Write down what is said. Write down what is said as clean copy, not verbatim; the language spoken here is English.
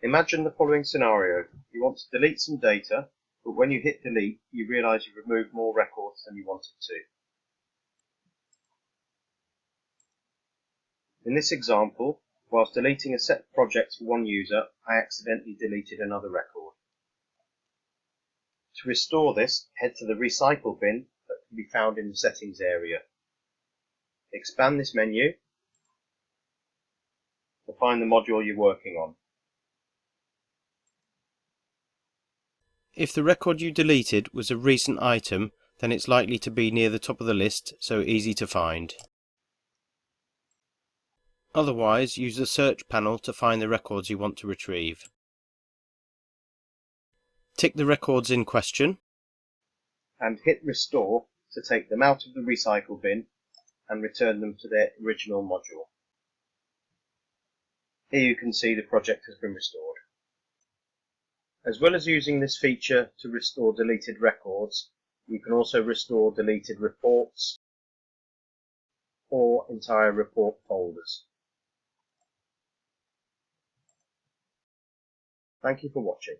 Imagine the following scenario. You want to delete some data, but when you hit delete, you realise you've removed more records than you wanted to. In this example, whilst deleting a set of projects for one user, I accidentally deleted another record. To restore this, head to the Recycle bin that can be found in the Settings area. Expand this menu to find the module you're working on. If the record you deleted was a recent item, then it's likely to be near the top of the list, so easy to find. Otherwise, use the search panel to find the records you want to retrieve. Tick the records in question and hit Restore to take them out of the Recycle bin and return them to their original module. Here you can see the project has been restored. As well as using this feature to restore deleted records, you can also restore deleted reports or entire report folders. Thank you for watching.